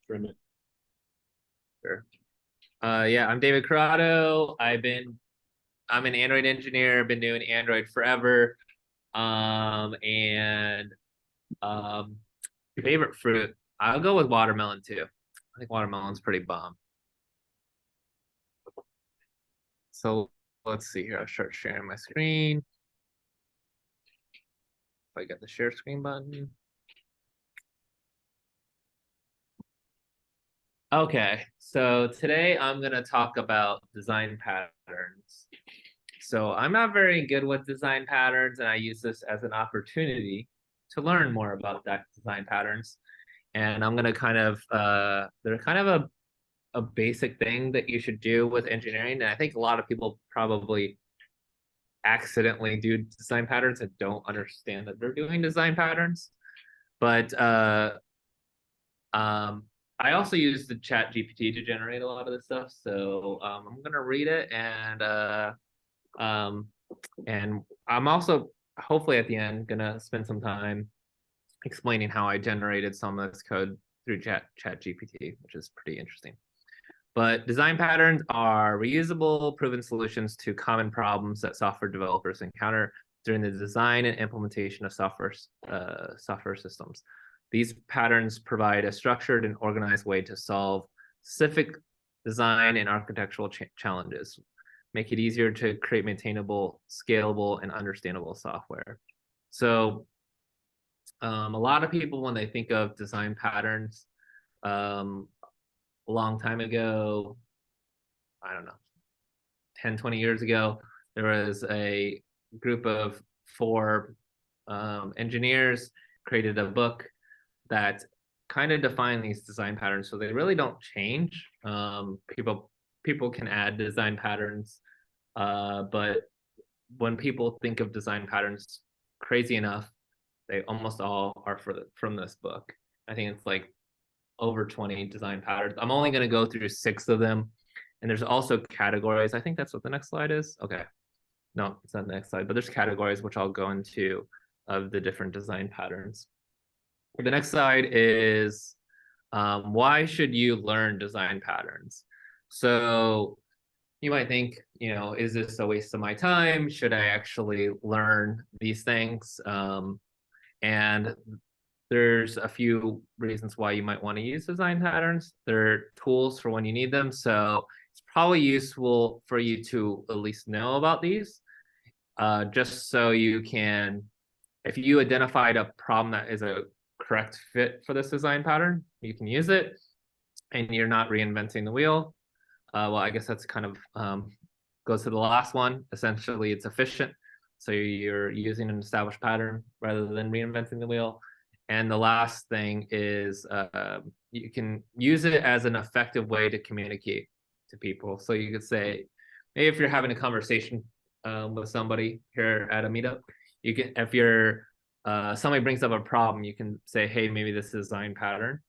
Trim it. Sure. Yeah, I'm David Corrado. I'm an Android engineer, been doing Android forever. And um favorite fruit, I'll go with watermelon too. I think watermelon's pretty bomb. So let's see here. I'll start sharing my screen. If I get the share screen button. Okay, so today I'm gonna talk about design patterns. So I'm not very good with design patterns, and I use this as an opportunity to learn more about that design patterns. And I'm gonna they're kind of a basic thing that you should do with engineering. And I think a lot of people probably accidentally do design patterns and don't understand that they're doing design patterns. But I also use the chat GPT to generate a lot of this stuff. So I'm gonna read it um, and I'm also hopefully at the end gonna spend some time explaining how I generated some of this code through chat GPT, which is pretty interesting. But design patterns are reusable, proven solutions to common problems that software developers encounter during the design and implementation of software systems. These patterns provide a structured and organized way to solve specific design and architectural challenges, make it easier to create maintainable, scalable, and understandable software. So a lot of people, when they think of design patterns, a long time ago, I don't know, 10, 20 years ago, there was a group of four engineers created a book that kind of defined these design patterns. So they really don't change. People can add design patterns, but when people think of design patterns, crazy enough, they almost all are from this book. I think it's like over 20 design patterns. I'm only going to go through 6 of them. And there's also categories. I think that's what the next slide is. Okay. No, it's not the next slide, but there's categories which I'll go into of the different design patterns. The next slide is why should you learn design patterns? So you might think, is this a waste of my time? Should I actually learn these things? And there's a few reasons why you might want to use design patterns. They're tools for when you need them. So it's probably useful for you to at least know about these, just so you can, if you identified a problem that is a correct fit for this design pattern, you can use it and you're not reinventing the wheel. Well, I guess that's kind of goes to the last one. Essentially, it's efficient. So you're using an established pattern rather than reinventing the wheel. And the last thing is you can use it as an effective way to communicate to people. So you could say, maybe if you're having a conversation with somebody here at a meetup, you can, if you're somebody brings up a problem, you can say, hey, maybe this design pattern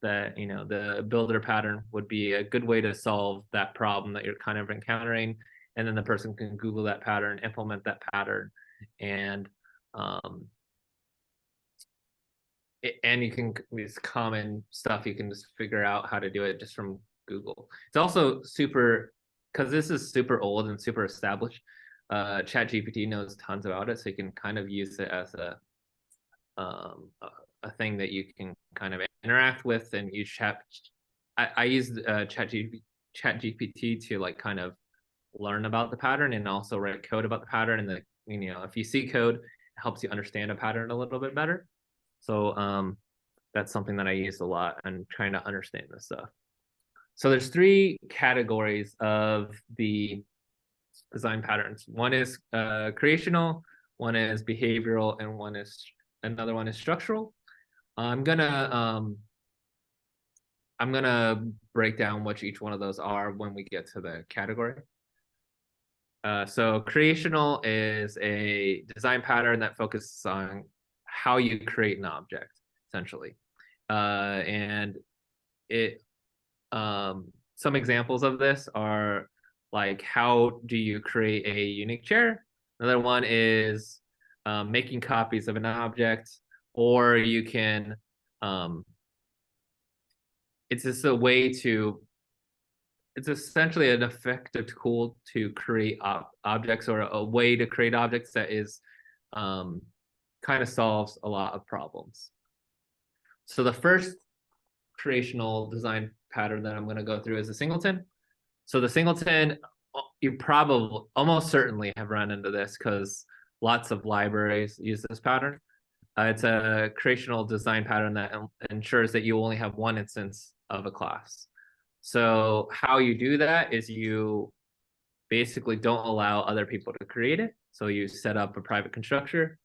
that, the builder pattern would be a good way to solve that problem that you're kind of encountering. And then the person can Google that pattern, implement that pattern, and you can, these common stuff, you can just figure out how to do it just from Google. It's also super, because this is super old and super established. Chat GPT knows tons about it, so you can kind of use it as a thing that you can kind of interact with and use chat. I use chat GPT to like kind of learn about the pattern and also write code about the pattern. And if you see code, it helps you understand a pattern a little bit better. So that's something that I use a lot and trying to understand this stuff. So there's 3 categories of the design patterns. One is creational, one is behavioral, and another one is structural. I'm gonna break down what each one of those are when we get to the category. So creational is a design pattern that focuses on how you create an object, essentially. And some examples of this are like, how do you create a unique chair? Another one is making copies of an object, or you can it's just a way to, it's essentially an effective tool to create objects, or a way to create objects that is kind of solves a lot of problems. So the first creational design pattern that I'm going to go through is a singleton. So the singleton, you probably almost certainly have run into this because lots of libraries use this pattern. It's a creational design pattern that ensures that you only have one instance of a class. So how you do that is you basically don't allow other people to create it. So you set up a private constructor,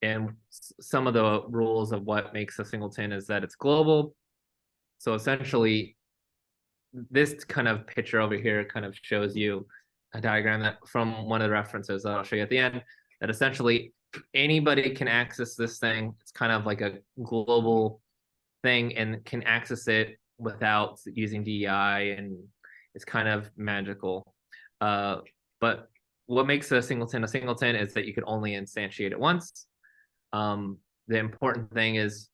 and some of the rules of what makes a singleton is that it's global. So essentially, this kind of picture over here kind of shows you a diagram that from one of the references that I'll show you at the end, that essentially anybody can access this thing. It's kind of like a global thing and can access it without using DEI, and it's kind of magical. But what makes a singleton is that you can only instantiate it once. The important thing is,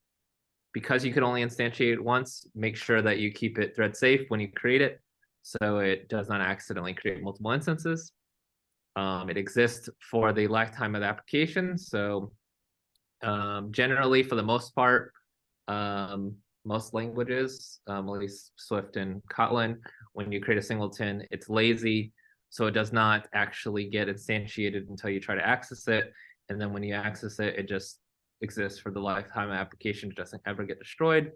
because you can only instantiate it once, make sure that you keep it thread safe when you create it, so it does not accidentally create multiple instances. It exists for the lifetime of the application. So generally, for the most part, most languages, at least Swift and Kotlin, when you create a singleton, it's lazy. So it does not actually get instantiated until you try to access it. And then when you access it, it just exists for the lifetime of the application. It doesn't ever get destroyed.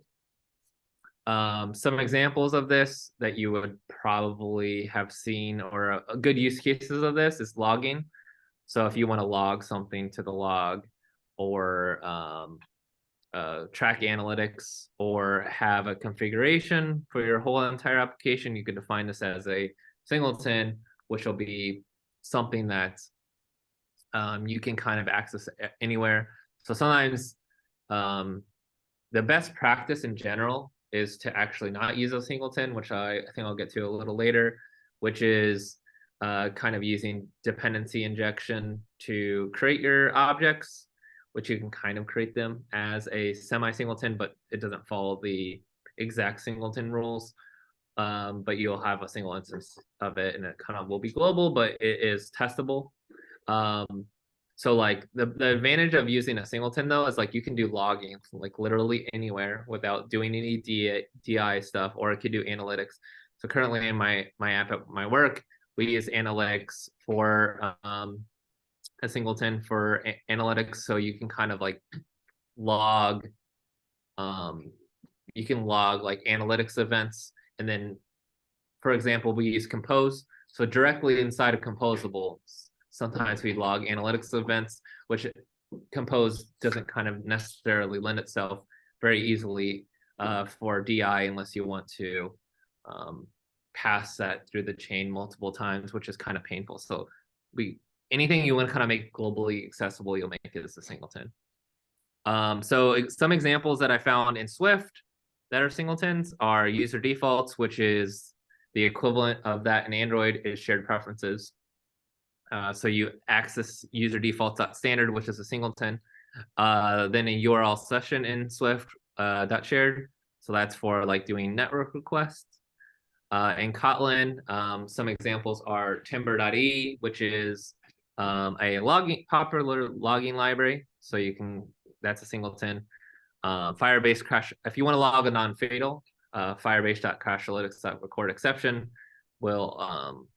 Some examples of this that you would probably have seen, or a good use cases of this, is logging. So if you want to log something to the log, or track analytics, or have a configuration for your whole entire application, you can define this as a singleton, which will be something that you can kind of access anywhere. So sometimes the best practice in general is to actually not use a singleton, which I think I'll get to a little later, which is kind of using dependency injection to create your objects, which you can kind of create them as a semi-singleton, but it doesn't follow the exact singleton rules. But you'll have a single instance of it, and it kind of will be global, but it is testable. So like the advantage of using a singleton though is like you can do logging like literally anywhere without doing any DI stuff, or it could do analytics. So currently in my app at my work, we use analytics for a singleton for analytics. So you can kind of like log, you can log like analytics events. And then, for example, we use Compose. So directly inside of Composable, sometimes we log analytics events, which Compose doesn't kind of necessarily lend itself very easily for DI unless you want to pass that through the chain multiple times, which is kind of painful. So anything you want to kind of make globally accessible, you'll make it as a singleton. So some examples that I found in Swift that are singletons are user defaults, which is the equivalent of that in Android is shared preferences. So you access user defaults.standard, which is a singleton. Then a URL session in Swift .shared. So that's for like doing network requests. In Kotlin, some examples are timber.e, which is a popular logging library. So you can, that's a singleton. Firebase crash, if you want to log a non-fatal, firebase.crashlytics.recordException will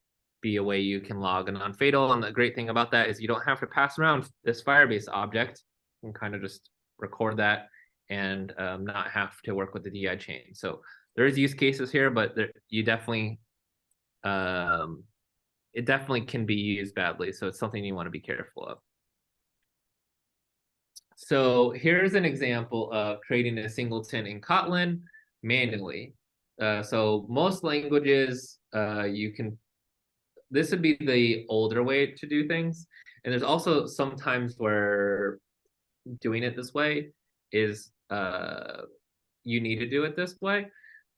be a way you can log a non-fatal. And the great thing about that is you don't have to pass around this Firebase object. You can kind of just record that and not have to work with the DI chain. So there is use cases here, but you definitely, it definitely can be used badly. So it's something you want to be careful of. So here's an example of creating a singleton in Kotlin manually. So most languages, this would be the older way to do things. And there's also sometimes where doing it this way is you need to do it this way.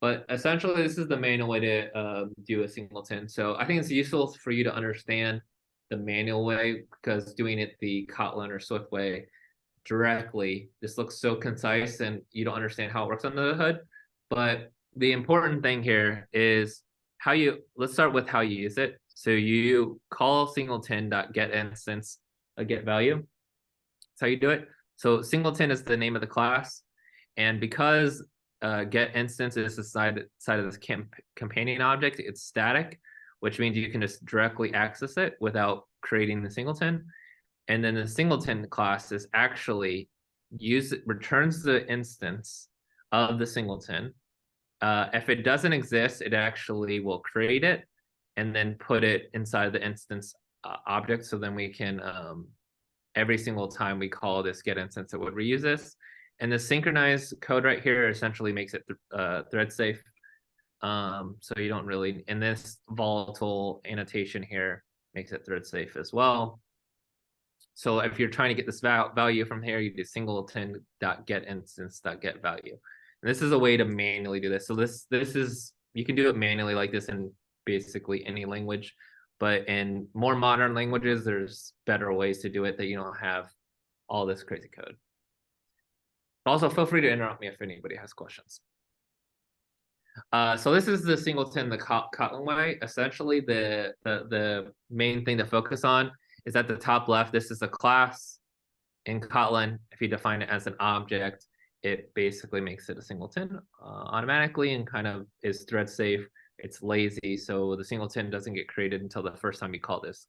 But essentially, this is the manual way to do a singleton. So I think it's useful for you to understand the manual way, because doing it the Kotlin or Swift way directly. This looks so concise and you don't understand how it works under the hood. But the important thing here is let's start with how you use it. So you call singleton.getInstance a get value. That's how you do it. So singleton is the name of the class. And because get instance is the side of this companion object, it's static, which means you can just directly access it without creating the singleton. And then the singleton class is actually returns the instance of the singleton. If it doesn't exist, it actually will create it and then put it inside the instance object. So then we can, every single time we call this get instance, it would reuse this. And the synchronized code right here essentially makes it thread safe. So you don't really, and this volatile annotation here makes it thread safe as well. So if you're trying to get this value from here, you do singleton.getInstance.getValue. And this is a way to manually do this. So this is, you can do it manually like this in basically any language, but in more modern languages, there's better ways to do it that you don't have all this crazy code. Also, feel free to interrupt me if anybody has questions. So this is the singleton the Kotlin way. Essentially, the main thing to focus on is at the top left. This is a class in Kotlin. If you define it as an object, it basically makes it a singleton automatically and kind of is thread safe. It's lazy, so the singleton doesn't get created until the first time you call this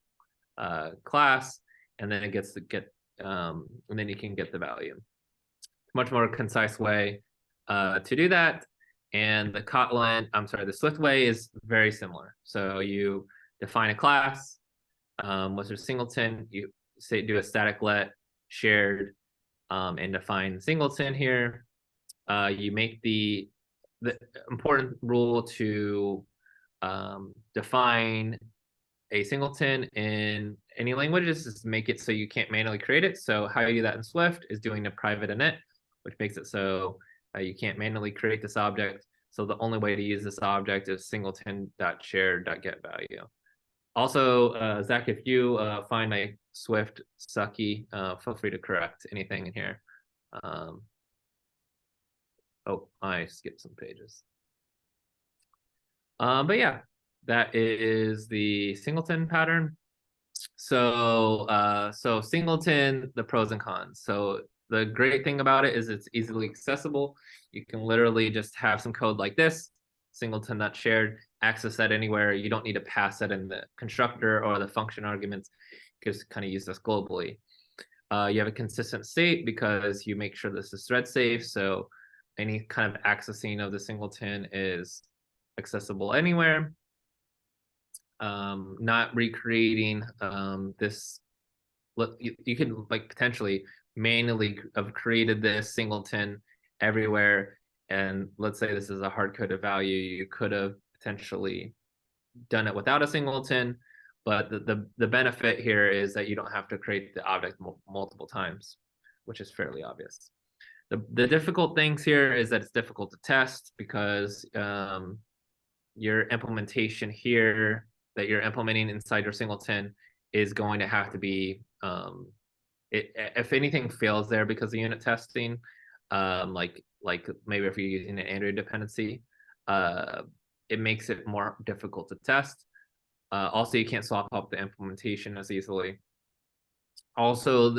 class, and then it gets to get, and then you can get the value. Much more concise way to do that. And the Swift way is very similar. So you define a class, what's your singleton, you do a static let shared, and define singleton here. You make the important rule to define a singleton in any languages is make it so you can't manually create it. So how you do that in Swift is doing a private init, which makes it so you can't manually create this object. So the only way to use this object is singleton.share.getValue. Also, Zach, if you find my Swift sucky, feel free to correct anything in here. Oh, I skipped some pages. But yeah, that is the singleton pattern. So, so singleton, the pros and cons. So the great thing about it is it's easily accessible. You can literally just have some code like this, singleton.shared, access that anywhere. You don't need to pass that in the constructor or the function arguments, just kind of use this globally. You have a consistent state because you make sure this is thread safe. So any kind of accessing of the singleton is accessible anywhere. Not recreating this. You can like potentially manually have created this singleton everywhere. And let's say this is a hard-coded value. You could have potentially done it without a singleton, but the benefit here is that you don't have to create the object multiple times, which is fairly obvious. The difficult things here is that it's difficult to test because your implementation here that you're implementing inside your singleton is going to have to be, if anything fails there because of unit testing, like maybe if you're using an Android dependency, it makes it more difficult to test. Also, you can't swap up the implementation as easily. Also,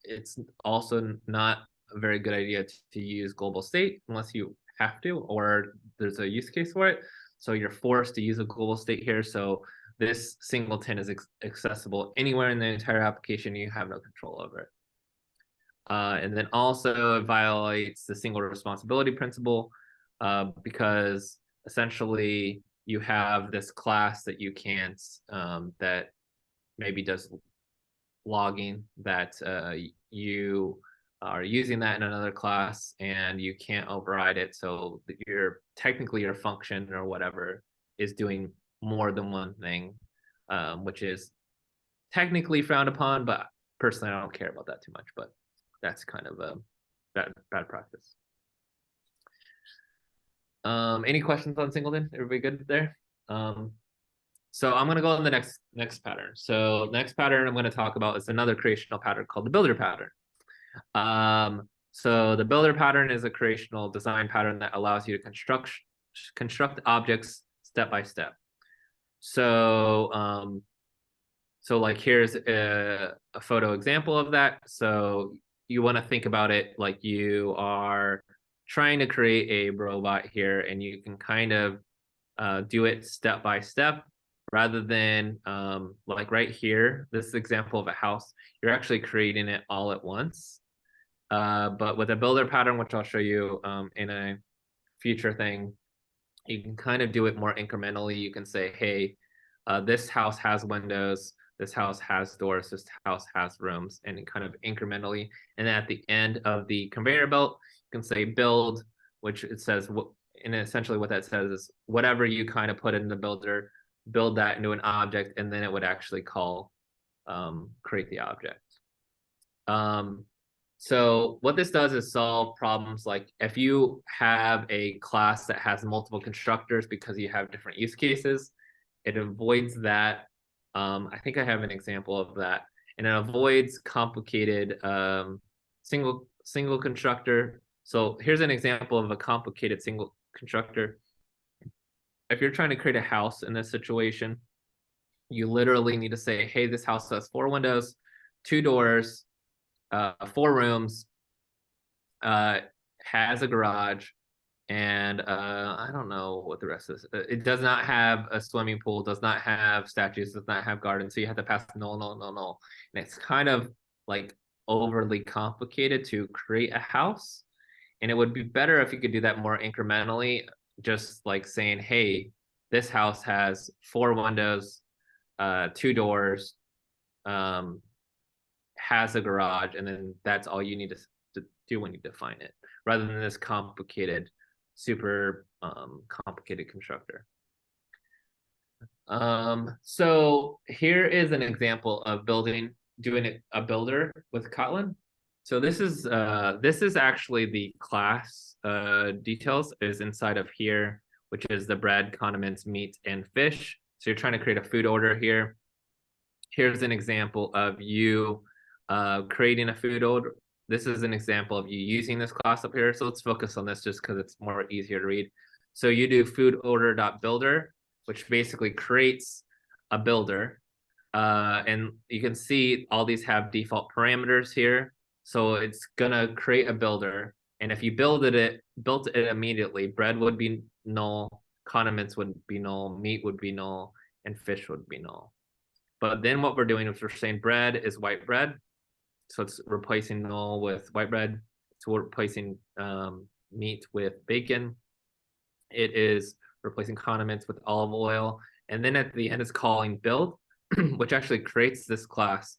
it's also not a very good idea to use global state unless you have to, or there's a use case for it. So you're forced to use a global state here. So this singleton is accessible anywhere in the entire application. You have no control over it. And then also it violates the single responsibility principle because essentially you have this class that you can't, that maybe does logging, that you are using that in another class and you can't override it. So technically your function or whatever is doing more than one thing, which is technically frowned upon, but personally I don't care about that too much, but that's kind of a bad practice. Any questions on singleton? Everybody good there? So I'm gonna go on the next pattern. So next pattern I'm gonna talk about is another creational pattern called the builder pattern. So the builder pattern is a creational design pattern that allows you to construct objects step by step. So so like here's a photo example of that. So you want to think about it like you are trying to create a robot here, and you can kind of do it step by step rather than like right here, this example of a house, you're actually creating it all at once. But with a builder pattern, which I'll show you in a future thing, you can kind of do it more incrementally. You can say, hey, this house has windows, this house has doors, this house has rooms, and kind of incrementally. And then at the end of the conveyor belt, you can say build, which it says, and essentially what that says is whatever you kind of put in the builder, build that into an object, and then it would actually call create the object. So what this does is solve problems like if you have a class that has multiple constructors because you have different use cases, it avoids that. I think I have an example of that, and it avoids complicated single constructor. So here's an example of a complicated single constructor. If you're trying to create a house in this situation, you literally need to say, hey, this house has 4 windows, 2 doors, 4 rooms, has a garage, and I don't know what the rest is. It does not have a swimming pool, does not have statues, does not have gardens. So you have to pass no, no, no, no. And it's kind of like overly complicated to create a house. And it would be better if you could do that more incrementally, just like saying, hey, this house has 4 windows, 2 doors, has a garage, and then that's all you need to do when you define it, rather than this complicated, super complicated constructor. So here is an example of doing a builder with Kotlin. So this is actually the class details is inside of here, which is the bread, condiments, meat, and fish. So you're trying to create a food order here. Here's an example of you creating a food order. This is an example of you using this class up here. So let's focus on this just because it's more easier to read. So you do food order.builder, which basically creates a builder. And you can see all these have default parameters here. So it's gonna create a builder. And if you built it immediately, bread would be null, condiments would be null, meat would be null, and fish would be null. But then what we're doing is we're saying bread is white bread. So it's replacing null with white bread. So we're replacing meat with bacon. It is replacing condiments with olive oil. And then at the end it's calling build, which actually creates this class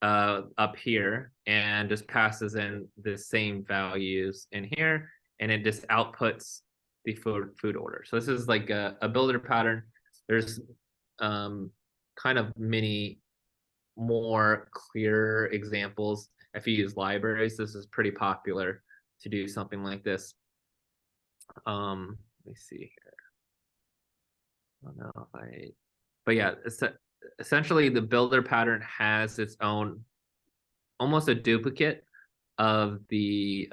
up here and just passes in the same values in here. And it just outputs the food order. So this is like a builder pattern. There's kind of many more clear examples. If you use libraries, this is pretty popular to do something like this. Let me see here. I don't know if but yeah, essentially the builder pattern has its own, almost a duplicate of the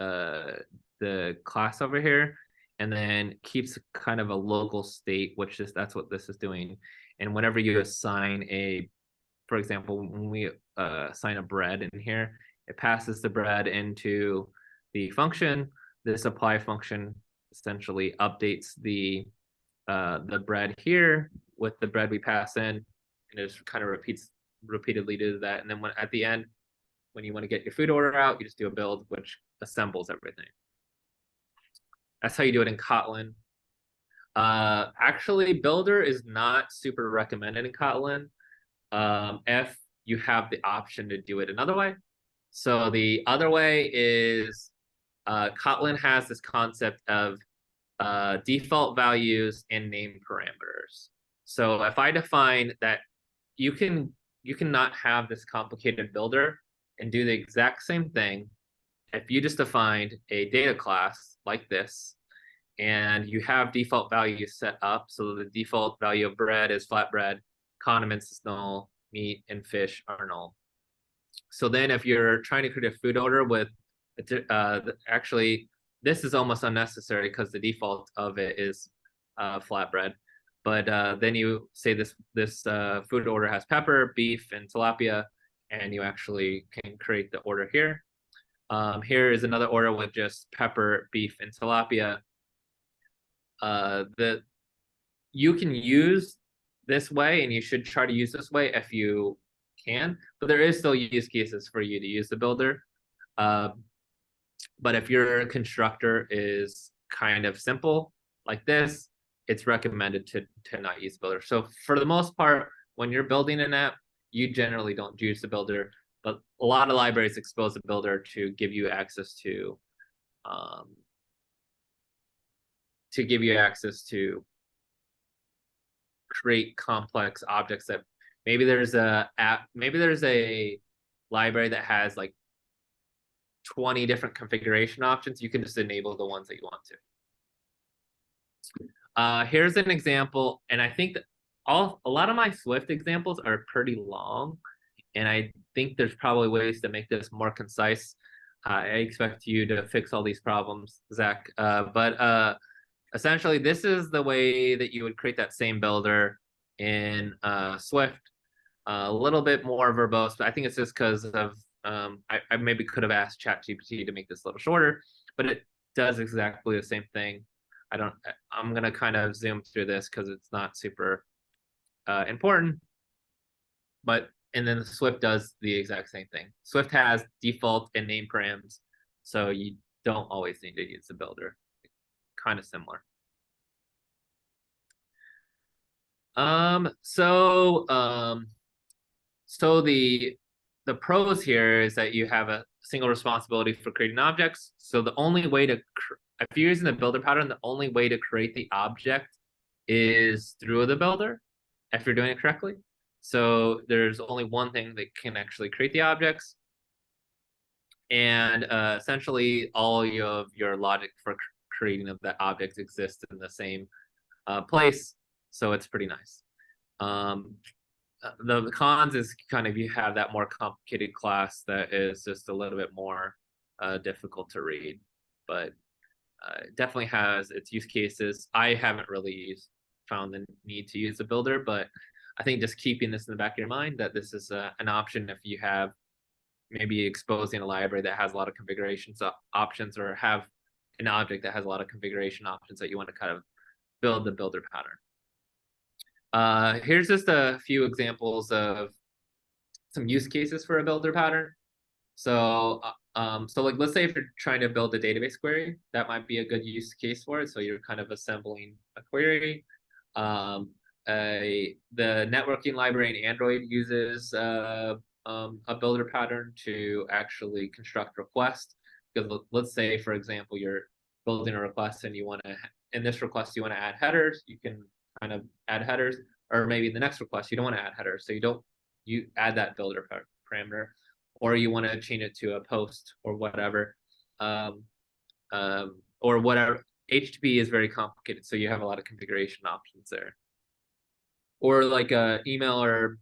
class over here, and then keeps kind of a local state, which is that's what this is doing. And whenever you assign for example, when we assign a bread in here, it passes the bread into the function. This apply function essentially updates the bread here with the bread we pass in, and it just kind of repeatedly do that. And then at the end, when you want to get your food order out, you just do a build, which assembles everything. That's how you do it in Kotlin. Actually, builder is not super recommended in Kotlin if you have the option to do it another way. So the other way is Kotlin has this concept of default values and name parameters. So if I define that you cannot have this complicated builder and do the exact same thing if you just defined a data class like this, and you have default values set up. So the default value of bread is flatbread, condiments is null, meat and fish are null. So then if you're trying to create a food order with, actually, this is almost unnecessary because the default of it is flatbread. But then you say this food order has pepper, beef, and tilapia, and you actually can create the order here. Here is another order with just pepper, beef, and tilapia. You can use this way, and you should try to use this way if you can, but there is still use cases for you to use the builder. But if your constructor is kind of simple like this, it's recommended to not use builder. So for the most part, when you're building an app, you generally don't use the builder, but a lot of libraries expose the builder to give you access to create complex objects that maybe there's a library that has like 20 different configuration options. You can just enable the ones that you want to. Here's an example, and I think that a lot of my Swift examples are pretty long, and I think there's probably ways to make this more concise. I expect you to fix all these problems, Zach. But essentially, this is the way that you would create that same builder in Swift. A little bit more verbose, but I think it's just because of I maybe could have asked ChatGPT to make this a little shorter, but it does exactly the same thing. I'm gonna kind of zoom through this because it's not super important, and then Swift does the exact same thing. Swift has default and name params, so you don't always need to use the builder. Kind of similar. So the pros here is that you have a single responsibility for creating objects. So the only way to, if you're using the builder pattern, the only way to create the object is through the builder, if you're doing it correctly. So there's only one thing that can actually create the objects. And essentially all of your logic for creating of that object exists in the same place. So it's pretty nice. The cons is kind of you have that more complicated class that is just a little bit more difficult to read, but it definitely has its use cases. I haven't really found the need to use the builder, but I think just keeping this in the back of your mind that this is an option if you have maybe exposing a library that has a lot of configuration options, or have an object that has a lot of configuration options that you want to kind of build the builder pattern. Here's just a few examples of some use cases for a builder pattern. So like let's say if you're trying to build a database query, that might be a good use case for it. So you're kind of assembling a query. The networking library in Android uses a builder pattern to actually construct requests. Because let's say, for example, you're building a request and you want to, in this request, you want to add headers. You can kind of add headers, or maybe the next request you don't want to add headers, so you add that builder parameter, or you want to change it to a post or whatever, or whatever. HTTP is very complicated, so you have a lot of configuration options there. Or like email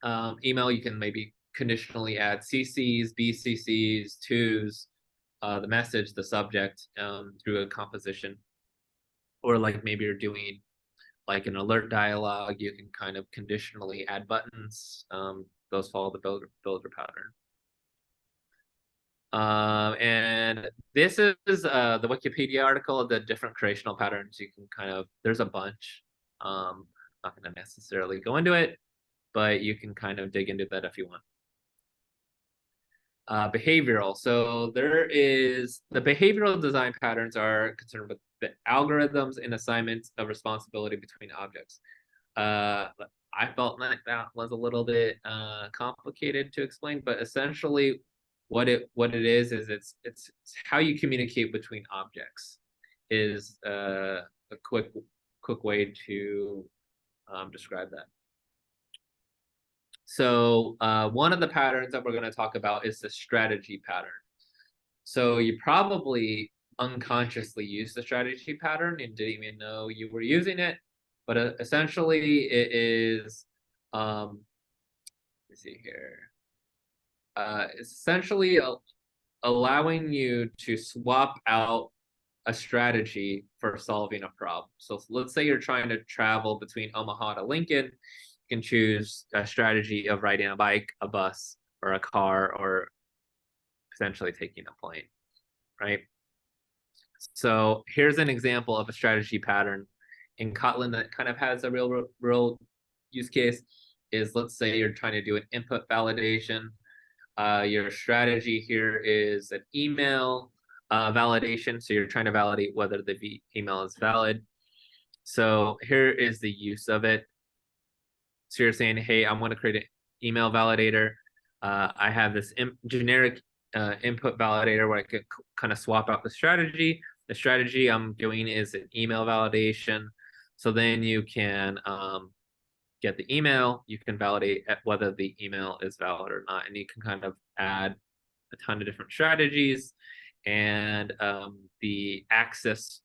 you can maybe conditionally add CCs, BCCs, twos, the message, the subject, through a composition. Or like maybe you're doing like an alert dialog, you can kind of conditionally add buttons. Those follow the builder pattern. And this is the Wikipedia article of the different creational patterns. You can kind of, there's a bunch. Not going to necessarily go into it, but you can kind of dig into that if you want. Behavioral. So the behavioral design patterns are concerned with the algorithms and assignments of responsibility between objects. I felt like that was a little bit complicated to explain, but essentially what it is it's how you communicate between objects is a quick way to describe that. So one of the patterns that we're going to talk about is the strategy pattern. So you probably unconsciously used the strategy pattern and didn't even know you were using it. But essentially it is, let me see here. is essentially allowing you to swap out a strategy for solving a problem. So let's say you're trying to travel between Omaha to Lincoln. You can choose a strategy of riding a bike, a bus, or a car, or potentially taking a plane, right? So here's an example of a strategy pattern in Kotlin that kind of has a real use case. Is, let's say you're trying to do an input validation. Your strategy here is an email validation. So you're trying to validate whether the email is valid. So here is the use of it. So you're saying, hey, I want to create an email validator. I have this generic input validator where I could kind of swap out the strategy. The strategy I'm doing is an email validation. So then you can get the email, you can validate whether the email is valid or not, and you can kind of add a ton of different strategies, and the access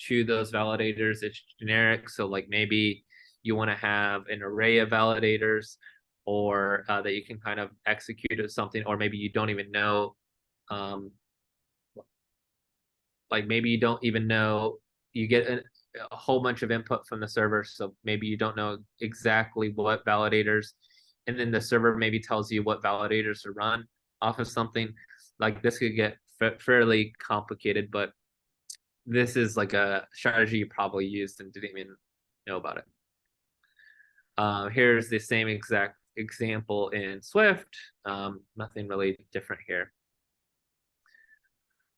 to those validators is generic. So like maybe you want to have an array of validators, or that you can kind of execute as something, or maybe you don't even know, like maybe you don't even know, you get a whole bunch of input from the server, so maybe you don't know exactly what validators, and then the server maybe tells you what validators to run off of something. Like this could get fairly complicated, but this is like a strategy you probably used and didn't even know about it. Here's the same exact example in Swift. Nothing really different here.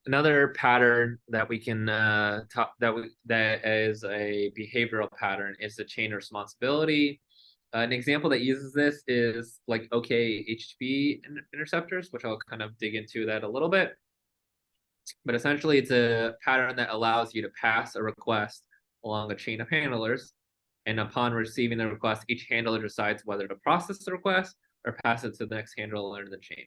Another pattern that we can talk that is a behavioral pattern is the chain responsibility. An example that uses this is like OKHTTP interceptors, which I'll kind of dig into that a little bit. But essentially, it's a pattern that allows you to pass a request along a chain of handlers. And upon receiving the request, each handler decides whether to process the request or pass it to the next handler in the chain.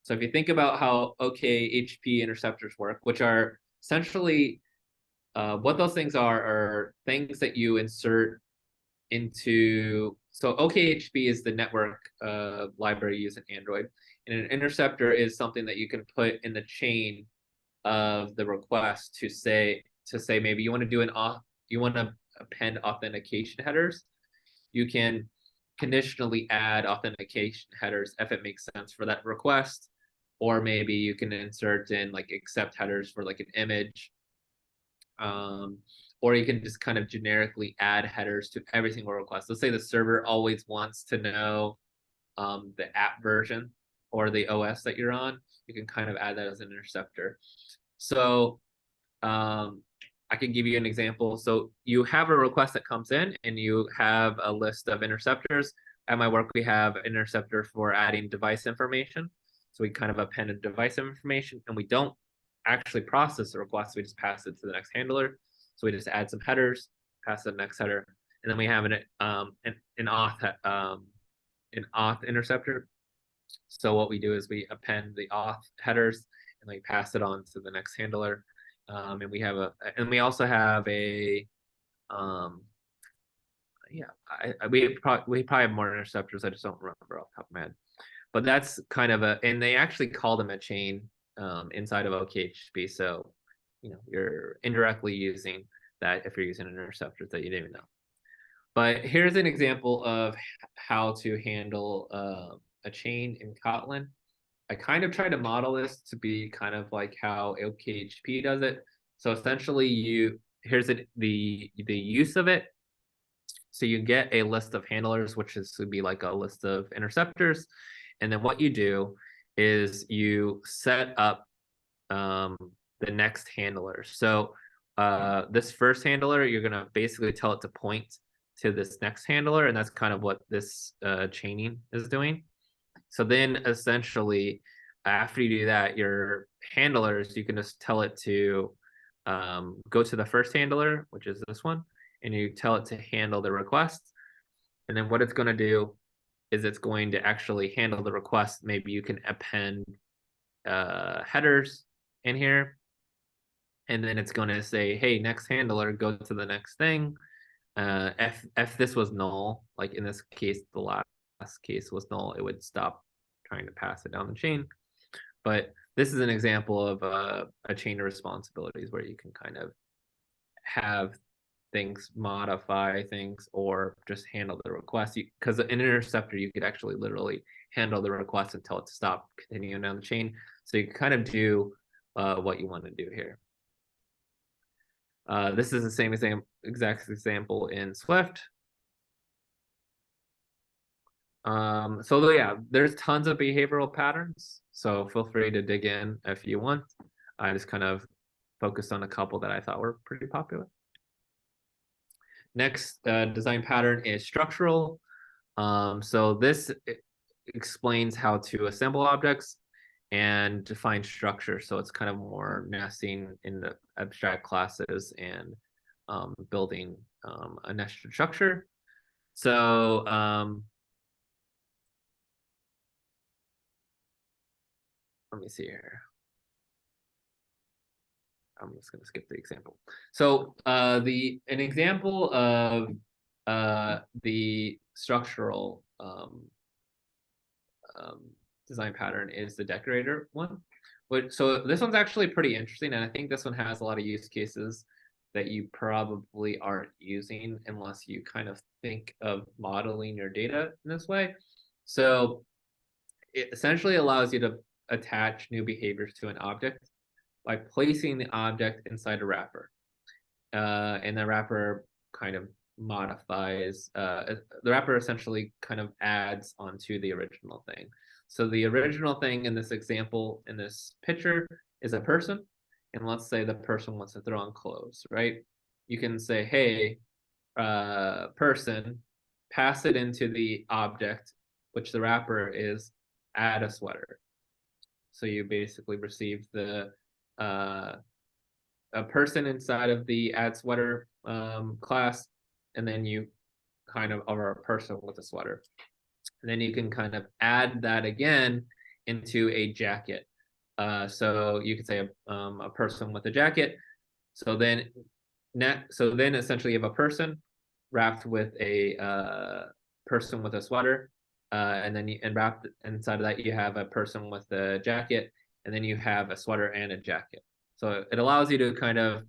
So if you think about how OKHTTP interceptors work, which are essentially what those things are things that you insert into. So OKHTTP is the network library used in Android, and an interceptor is something that you can put in the chain of the request to say maybe you want to do you want to append authentication headers. You can conditionally add authentication headers if it makes sense for that request, or maybe you can insert in like accept headers for like an image, or you can just kind of generically add headers to every single request. Let's say the server always wants to know the app version or the OS that you're on. You can kind of add that as an interceptor. So I can give you an example. So you have a request that comes in and you have a list of interceptors. At my work, we have an interceptor for adding device information. So we kind of append a device information, and we don't actually process the request. We just pass it to the next handler. So we just add some headers, pass to the next header, and then we have an auth interceptor. So what we do is we append the auth headers and we pass it on to the next handler. And we also have a we probably have more interceptors. I just don't remember off the top of my head. But that's kind of and they actually call them a chain inside of OKHTTP. So, you're indirectly using that if you're using interceptors that you didn't even know. But here's an example of how to handle a chain in Kotlin. I kind of try to model this to be kind of like how OKHTTP does it. So essentially, here's the use of it. So you get a list of handlers, which would be like a list of interceptors. And then what you do is you set up the next handler. So this first handler, you're going to basically tell it to point to this next handler. And that's kind of what this chaining is doing. So then essentially, after you do that, your handlers, you can just tell it to go to the first handler, which is this one, and you tell it to handle the request. And then what it's going to do is it's going to actually handle the request. Maybe you can append headers in here. And then it's going to say, hey, next handler, go to the next thing. If this was null, like in this case, the last case was null, it would stop trying to pass it down the chain. But this is an example of a chain of responsibilities where you can kind of have things modify things or just handle the request. Because an interceptor, you could actually literally handle the request until it stopped continuing down the chain. So you can kind of do what you want to do here. This is the same exact example in Swift. So yeah, there's tons of behavioral patterns. So feel free to dig in if you want. I just kind of focused on a couple that I thought were pretty popular. Next design pattern is structural. So this explains how to assemble objects and define structure. So it's kind of more nesting in the abstract classes and building a nested structure. So let me see here. I'm just going to skip the example. So an example of the structural design pattern is the decorator one. So this one's actually pretty interesting, and I think this one has a lot of use cases that you probably aren't using unless you kind of think of modeling your data in this way. So it essentially allows you to attach new behaviors to an object by placing the object inside a wrapper. And the wrapper kind of modifies, the wrapper essentially kind of adds onto the original thing. So the original thing in this example, in this picture, is a person. And let's say the person wants to throw on clothes, right? You can say, hey, person, pass it into the object, which the wrapper is, add a sweater. So you basically receive the a person inside of the add sweater class, and then you kind of are a person with a sweater. And then you can kind of add that again into a jacket. So you could say a person with a jacket. So then essentially you have a person wrapped with a person with a sweater, and then wrapped inside of that you have a person with a jacket, and then you have a sweater and a jacket. So it allows you to kind of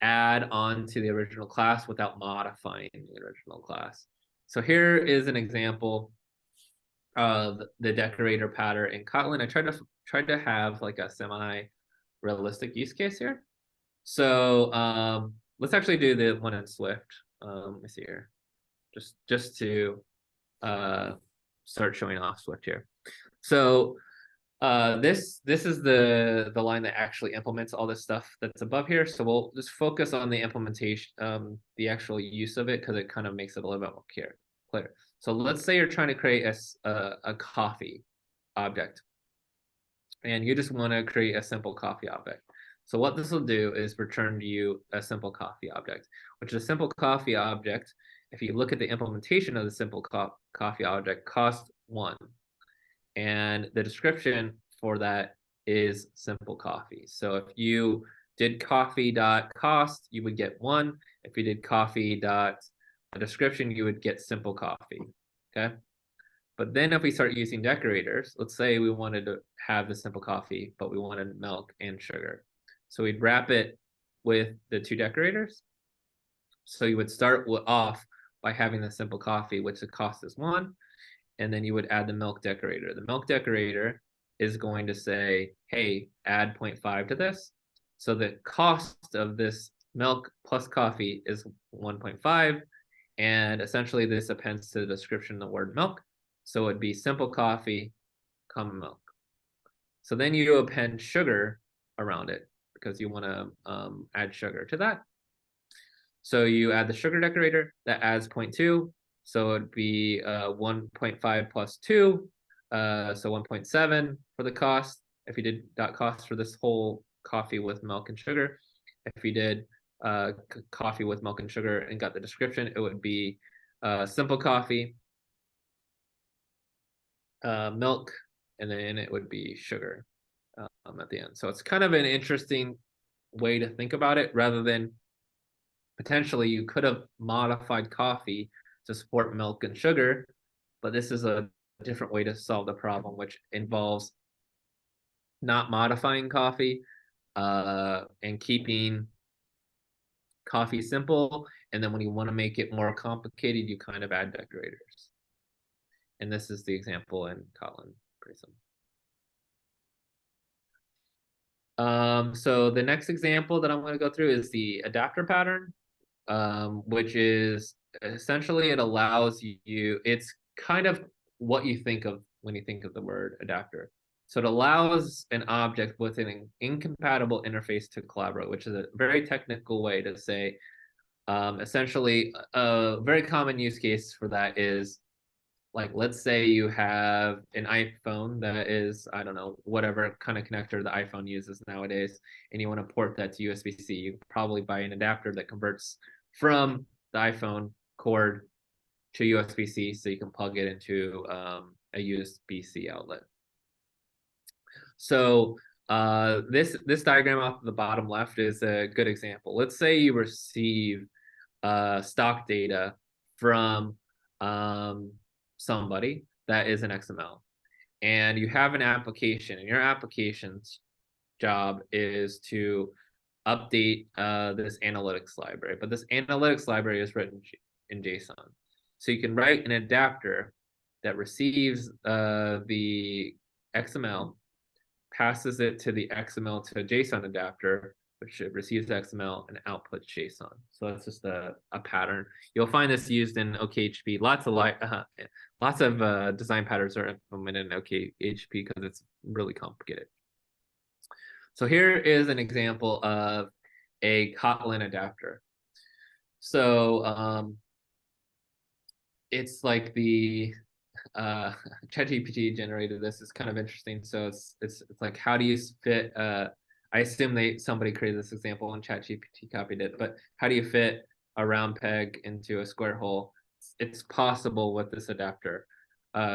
add on to the original class without modifying the original class. So here is an example of the decorator pattern in Kotlin. I tried to have like a semi-realistic use case here. So let's actually do the one in Swift. Let me see here, just to start showing off Swift here. So this is the line that actually implements all this stuff that's above here. So we'll just focus on the implementation, the actual use of it, because it kind of makes it a little bit more clear. So let's say you're trying to create a coffee object, and you just want to create a simple coffee object. So what this will do is return to you a simple coffee object, which is a simple coffee object. If you look at the implementation of the simple coffee object, cost 1. And the description for that is simple coffee. So if you did coffee.cost, you would get 1. If you did coffee.description, you would get simple coffee. Okay. But then if we start using decorators, let's say we wanted to have the simple coffee, but we wanted milk and sugar. So we'd wrap it with the 2 decorators. So you would start off by having the simple coffee, which the cost is 1. And then you would add the milk decorator. The milk decorator is going to say, hey, add 0.5 to this. So the cost of this milk plus coffee is 1.5. And essentially this appends to the description of the word milk. So it'd be simple coffee, comma milk. So then you append sugar around it because you want to add sugar to that. So you add the sugar decorator that adds 0.2. So it'd be 1.5 plus 2, so 1.7 for the cost. If you did .cost for this whole coffee with milk and sugar, if you did coffee with milk and sugar and got the description, it would be simple coffee, milk, and then it would be sugar at the end. So it's kind of an interesting way to think about it, rather than potentially you could have modified coffee to support milk and sugar, but this is a different way to solve the problem, which involves not modifying coffee and keeping coffee simple. And then when you want to make it more complicated, you kind of add decorators. And this is the example in Kotlin, pretty simple. So the next example that I'm going to go through is the adapter pattern, which is essentially it allows you, it's kind of what you think of when you think of the word adapter. So it allows an object with an incompatible interface to collaborate, which is a very technical way to say, essentially, a very common use case for that is, like, let's say you have an iPhone that is, I don't know, whatever kind of connector the iPhone uses nowadays, and you want to port that to USB-C. You probably buy an adapter that converts from the iPhone cord to USB-C so you can plug it into a USB-C outlet. So this diagram off the bottom left is a good example. Let's say you receive stock data from somebody that is an XML, and you have an application, and your application's job is to update this analytics library, but this analytics library is written in JSON. So you can write an adapter that receives the XML, passes it to the XML to a JSON adapter, which receives XML and outputs JSON. So that's just a pattern. You'll find this used in OKHP. Lots of design patterns are implemented in OKHP because it's really complicated. So here is an example of a Kotlin adapter. So it's like the ChatGPT generated this. It's kind of interesting. So it's like, how do you fit? I assume somebody created this example and ChatGPT copied it. But how do you fit a round peg into a square hole? It's possible with this adapter.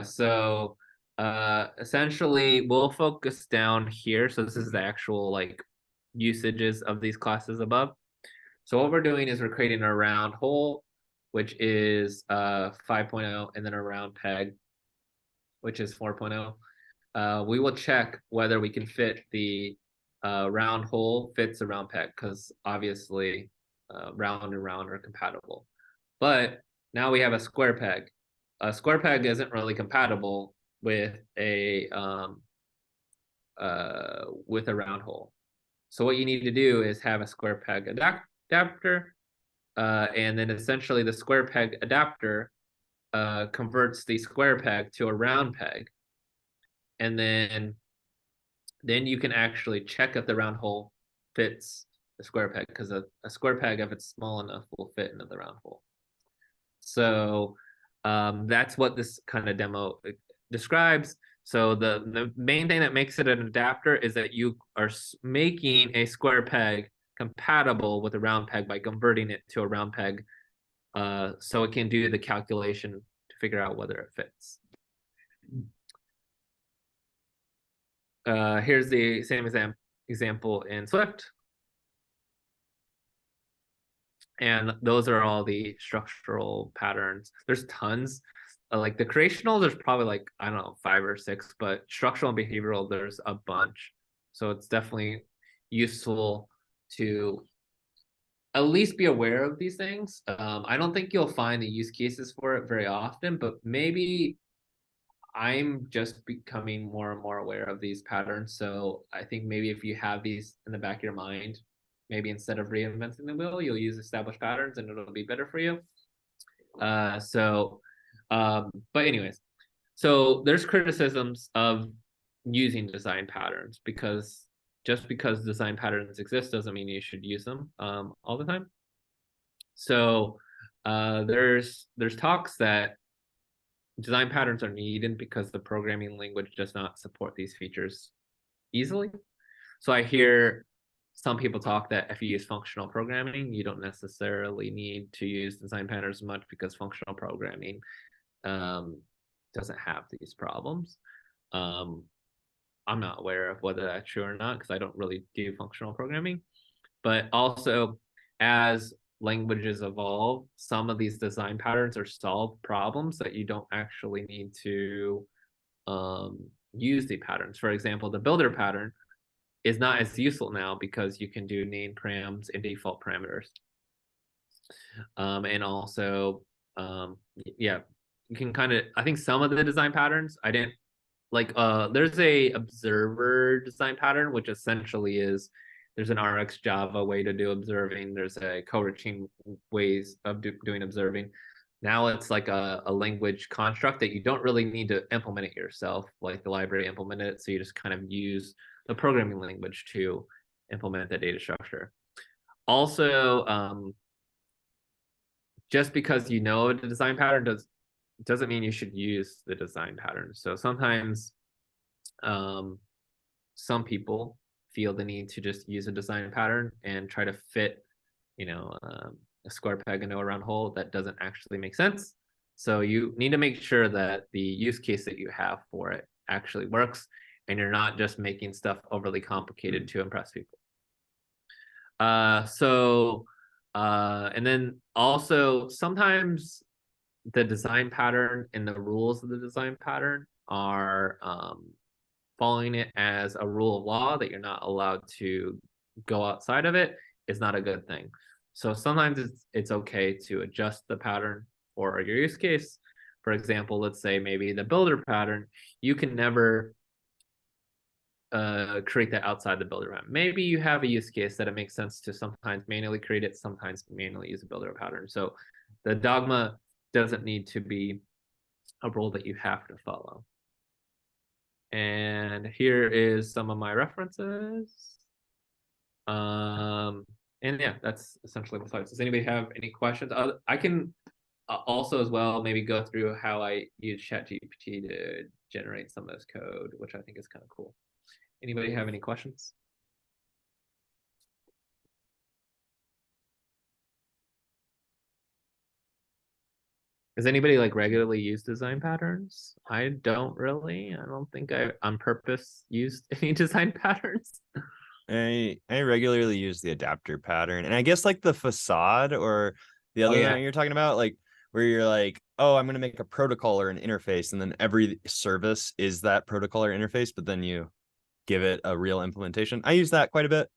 So essentially, we'll focus down here. So this is the actual like usages of these classes above. So what we're doing is we're creating a round hole, which is 5.0, and then a round peg, which is 4.0. We will check whether we can fit the round hole fits a round peg, because obviously round and round are compatible. But now we have a square peg. A square peg isn't really compatible with a round hole. So what you need to do is have a square peg adapter, and then essentially the square peg adapter converts the square peg to a round peg, and then you can actually check if the round hole fits the square peg, because a square peg, if it's small enough, will fit into the round hole. So that's what this kind of demo describes. So the main thing that makes it an adapter is that you are making a square peg compatible with a round peg by converting it to a round peg, so it can do the calculation to figure out whether it fits. Here's the same example in Swift. And those are all the structural patterns. There's tons. Like the creational, there's probably like, I don't know, 5 or 6, but structural and behavioral, there's a bunch. So it's definitely useful to at least be aware of these things. I don't think you'll find the use cases for it very often, but maybe I'm just becoming more and more aware of these patterns. So I think maybe if you have these in the back of your mind, maybe instead of reinventing the wheel, you'll use established patterns and it'll be better for you. But anyways, so there's criticisms of using design patterns, because just because design patterns exist doesn't mean you should use them all the time. So there's talks that design patterns are needed because the programming language does not support these features easily. So I hear some people talk that if you use functional programming, you don't necessarily need to use design patterns much, because functional programming doesn't have these problems. I'm not aware of whether that's true or not, because I don't really do functional programming. But also, as languages evolve, some of these design patterns or solve problems that you don't actually need to use the patterns. For example, the builder pattern is not as useful now because you can do name params and default parameters. And also, yeah, you can kind of, I think some of the design patterns, I didn't like, there's a observer design pattern, which essentially is, there's an RX Java way to do observing. There's a coroutine ways of doing observing. Now it's like a language construct that you don't really need to implement it yourself, like the library implemented it. So you just kind of use the programming language to implement the data structure. Also, just because you know the design pattern doesn't mean you should use the design pattern. So sometimes some people feel the need to just use a design pattern and try to fit, a square peg into a round hole. That doesn't actually make sense. So you need to make sure that the use case that you have for it actually works, and you're not just making stuff overly complicated to impress people. And then also sometimes the design pattern and the rules of the design pattern are following it as a rule of law that you're not allowed to go outside of it is not a good thing. So sometimes it's okay to adjust the pattern for your use case. For example, let's say maybe the builder pattern, you can never create that outside the builder pattern. Maybe you have a use case that it makes sense to sometimes manually create it, sometimes manually use a builder pattern. So the dogma doesn't need to be a rule that you have to follow. And here is some of my references. And yeah, that's essentially what slides. Does anybody have any questions? I can also as well maybe go through how I use ChatGPT to generate some of this code, which I think is kind of cool. Anybody have any questions? Does anybody like regularly use design patterns? I don't really. I don't think I on purpose used any design patterns. I regularly use the adapter pattern, and I guess like the facade or the other one you're talking about, like where you're like, oh, I'm gonna make a protocol or an interface, and then every service is that protocol or interface, but then you give it a real implementation. I use that quite a bit.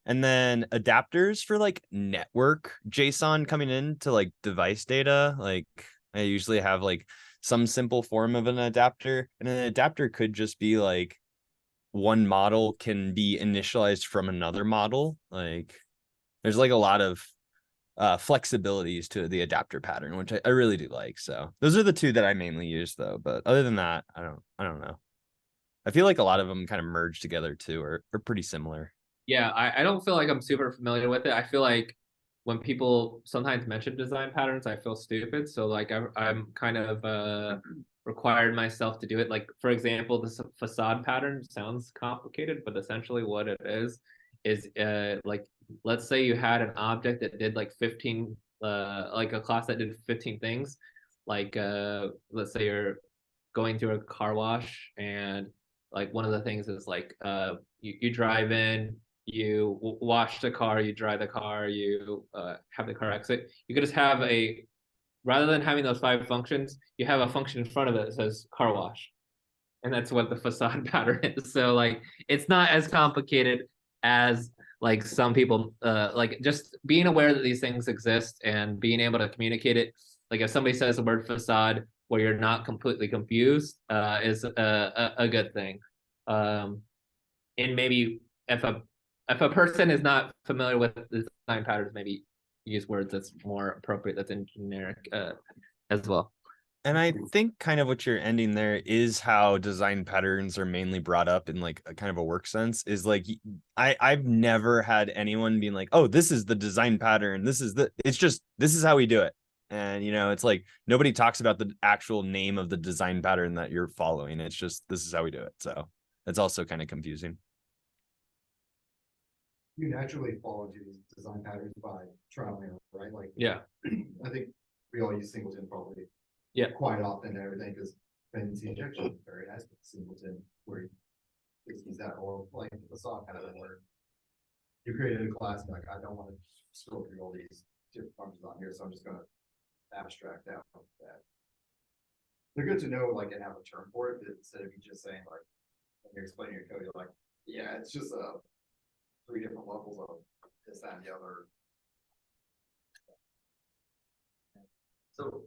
And then adapters for like network JSON coming in to like device data. Like I usually have like some simple form of an adapter, and an adapter could just be like one model can be initialized from another model. Like there's like a lot of flexibilities to the adapter pattern, which I really do like. So those are the two that I mainly use though. But other than that, I don't know. I feel like a lot of them kind of merge together too, or are pretty similar. Yeah, I don't feel like I'm super familiar with it. I feel like when people sometimes mention design patterns, I feel stupid. So like I'm kind of required myself to do it. Like for example, the facade pattern sounds complicated, but essentially what it is like let's say you had an object that did like 15 like a class that did 15 things. Like let's say you're going through a car wash and like one of the things is like you drive in, you wash the car, you dry the car, you have the car exit. You could just have a, rather than having those 5 functions, you have a function in front of it that says car wash. And that's what the facade pattern is. So like it's not as complicated as like some people like just being aware that these things exist and being able to communicate it. Like if somebody says the word facade where you're not completely confused is a good thing. And maybe if a person is not familiar with design patterns, maybe use words that's more appropriate, that's in generic as well. And I think kind of what you're ending there is how design patterns are mainly brought up in like a kind of a work sense is like I've never had anyone being like, oh, this is the design pattern. It's just this is how we do it. And it's like nobody talks about the actual name of the design pattern that you're following. It's just this is how we do it. So it's also kind of confusing. You naturally fall into these design patterns by trial and error, right? Like, yeah, I think we all use singleton probably quite often and everything because dependency injection is very nice with singleton where you use that, or like the saw kind of thing where you created a class like I don't want to scroll through all these different functions on here, so I'm just gonna abstract out that. They're good to know, like, and have a term for it, but instead of you just saying, like, when you're explaining your code, you're like, yeah, it's just 3 different levels of this, that, and the other. So,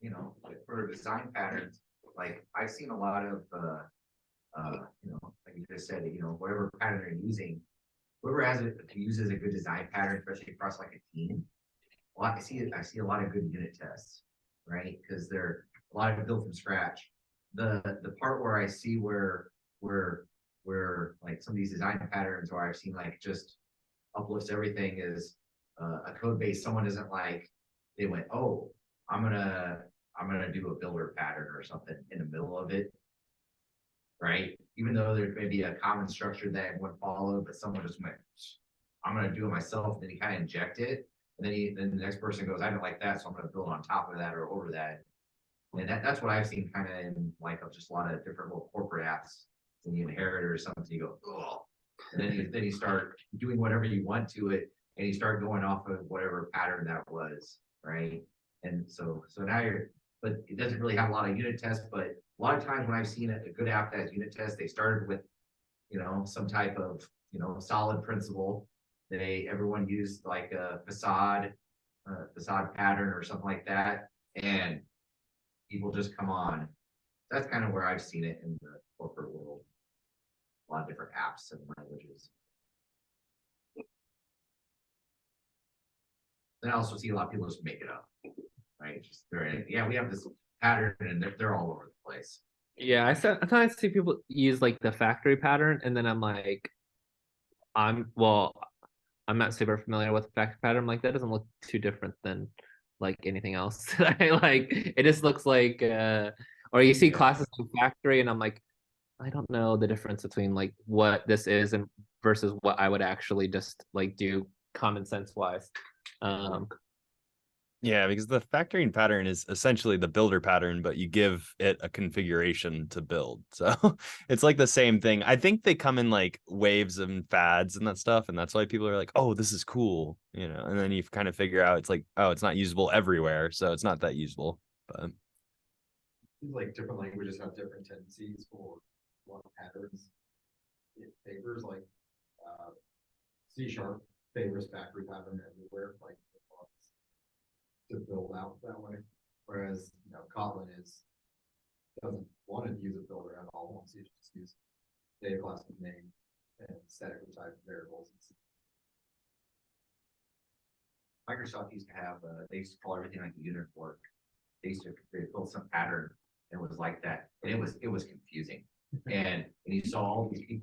you know, for design patterns, like I've seen a lot of, you know, like you just said, you know, whatever pattern they're using, whoever has it uses a good design pattern, especially across like a team. Well, I see a lot of good unit tests, right? Because they're a lot of it built from scratch. The part where I see where like some of these design patterns where I've seen like just uplifts everything is a code base. Someone isn't like they went, oh, I'm gonna do a builder pattern or something in the middle of it, right? Even though there may be a common structure that everyone followed, but someone just went, I'm gonna do it myself. Then he kind of inject it, and then the next person goes, I don't like that, so I'm gonna build on top of that or over that. And that's what I've seen kind of in like just a lot of different little corporate apps. When you inherit or something, you go, oh, and then you start doing whatever you want to it, and you start going off of whatever pattern that was, right? And so now but it doesn't really have a lot of unit tests. But a lot of times when I've seen a good app that has unit tests, they started with, you know, some type of, you know, solid principle. Everyone used like a facade pattern or something like that, and people just come on. That's kind of where I've seen it in the corporate world. A lot of different apps and languages. Then I also see a lot of people just make it up, right? Just yeah, we have this pattern and they're all over the place. Yeah, I sometimes see people use like the factory pattern, and then I'm like, I'm not super familiar with the factory pattern. I'm like, that doesn't look too different than like anything else. I like it just looks like or you see classes in factory, and I'm like, I don't know the difference between like what this is and versus what I would actually just like do common sense wise. Yeah, because the factoring pattern is essentially the builder pattern, but you give it a configuration to build. So it's like the same thing. I think they come in like waves and fads and that stuff. And that's why people are like, oh, this is cool, you know, and then you kind of figure out it's like, oh, it's not usable everywhere. So it's not that usable. But Seems like different languages have different tendencies for what patterns it favors. Like C# favors factory pattern everywhere, like to build out that way. Whereas, you know, Kotlin doesn't want to use a builder at all, wants to just use data class name and static type variables. Microsoft used to have they used to call everything like a unit work. They built some pattern and it was like that, and it was confusing. And you saw all these people